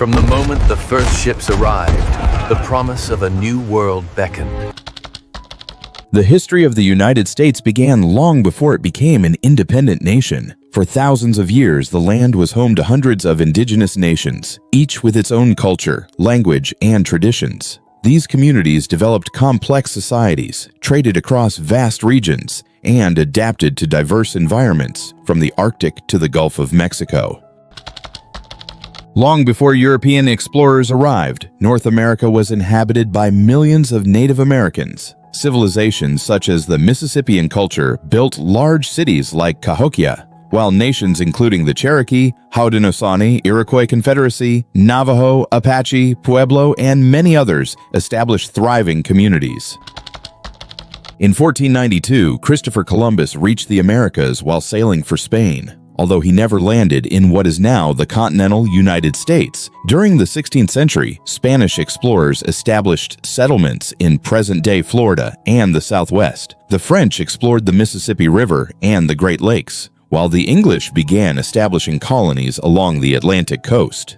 From the moment the first ships arrived, the promise of a new world beckoned. The history of the United States began long before it became an independent nation. For thousands of years, the land was home to hundreds of indigenous nations, each with its own culture, language, and traditions. These communities developed complex societies, traded across vast regions, and adapted to diverse environments, from the Arctic to the Gulf of Mexico. Long before European explorers arrived, North America was inhabited by millions of Native Americans. Civilizations such as the Mississippian culture built large cities like Cahokia, while nations including the Cherokee, Haudenosaunee, Iroquois Confederacy, Navajo, Apache, Pueblo, and many others established thriving communities. In 1492, Christopher Columbus reached the Americas while sailing for Spain, although he never landed in what is now the continental United States. During the 16th century, Spanish explorers established settlements in present-day Florida and the Southwest. The French explored the Mississippi River and the Great Lakes, while the English began establishing colonies along the Atlantic coast.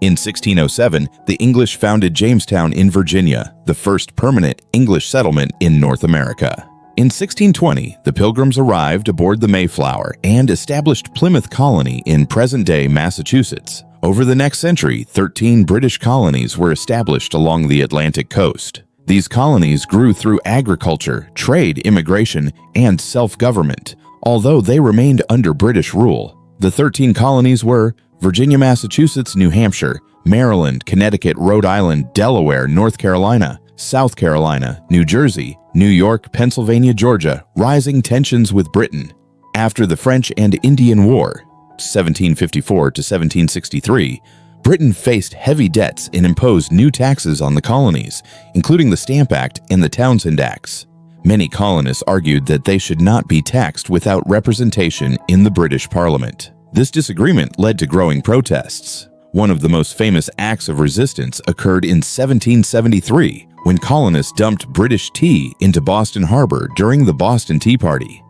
In 1607, the English founded Jamestown in Virginia, the first permanent English settlement in North America. In 1620, the Pilgrims arrived aboard the Mayflower and established Plymouth Colony in present-day Massachusetts. Over the next century, 13 British colonies were established along the Atlantic coast. These colonies grew through agriculture, trade, immigration, and self-government, although they remained under British rule. The 13 colonies were Virginia, Massachusetts, New Hampshire, Maryland, Connecticut, Rhode Island, Delaware, North Carolina, South Carolina, New Jersey, New York, Pennsylvania, Georgia, rising tensions with Britain. After the French and Indian War, 1754 to 1763, Britain faced heavy debts and imposed new taxes on the colonies, including the Stamp Act and the Townshend Acts. Many colonists argued that they should not be taxed without representation in the British Parliament. This disagreement led to growing protests. One of the most famous acts of resistance occurred in 1773, when colonists dumped British tea into Boston Harbor during the Boston Tea Party.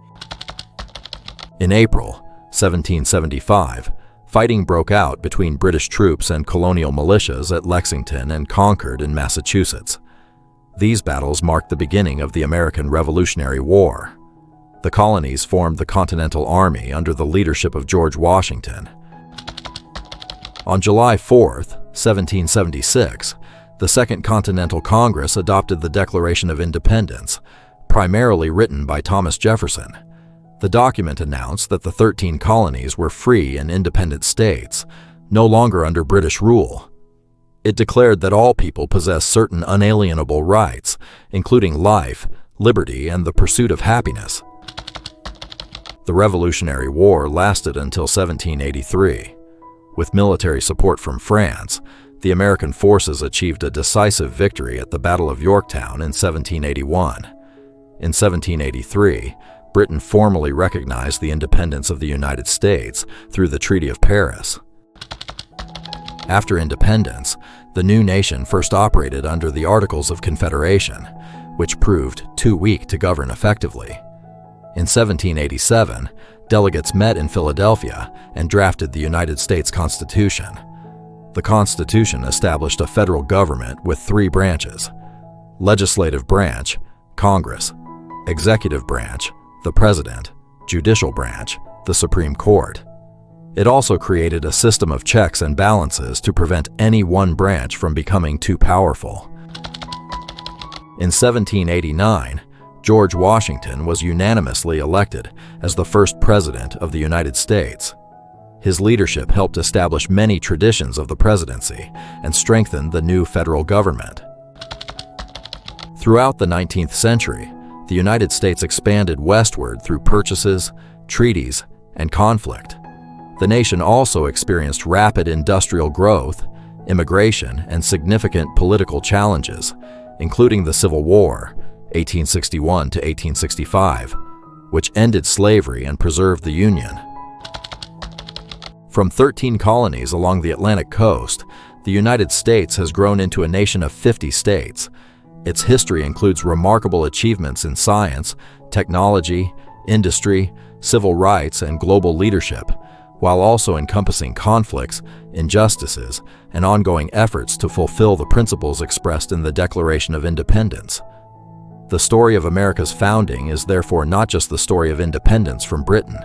In April 1775, fighting broke out between British troops and colonial militias at Lexington and Concord in Massachusetts. These battles marked the beginning of the American Revolutionary War. The colonies formed the Continental Army under the leadership of George Washington. On July 4, 1776, the Second Continental Congress adopted the Declaration of Independence, primarily written by Thomas Jefferson. The document announced that the 13 colonies were free and independent states, no longer under British rule. It declared that all people possess certain unalienable rights, including life, liberty, and the pursuit of happiness. The Revolutionary War lasted until 1783. With military support from France, the American forces achieved a decisive victory at the Battle of Yorktown in 1781. In 1783, Britain formally recognized the independence of the United States through the Treaty of Paris. After independence, the new nation first operated under the Articles of Confederation, which proved too weak to govern effectively. In 1787, delegates met in Philadelphia and drafted the United States Constitution. The Constitution established a federal government with 3 branches: legislative branch, Congress; executive branch, the President; judicial branch, the Supreme Court. It also created a system of checks and balances to prevent any one branch from becoming too powerful. In 1789, George Washington was unanimously elected as the first president of the United States. His leadership helped establish many traditions of the presidency and strengthened the new federal government. Throughout the 19th century, the United States expanded westward through purchases, treaties, and conflict. The nation also experienced rapid industrial growth, immigration, and significant political challenges, including the Civil War, 1861 to 1865, which ended slavery and preserved the Union. From 13 colonies along the Atlantic coast, the United States has grown into a nation of 50 states. Its history includes remarkable achievements in science, technology, industry, civil rights, and global leadership, while also encompassing conflicts, injustices, and ongoing efforts to fulfill the principles expressed in the Declaration of Independence. The story of America's founding is therefore not just the story of independence from Britain.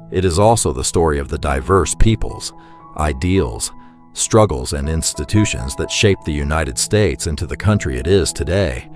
It is also the story of the diverse peoples, ideals, struggles, and institutions that shaped the United States into the country it is today.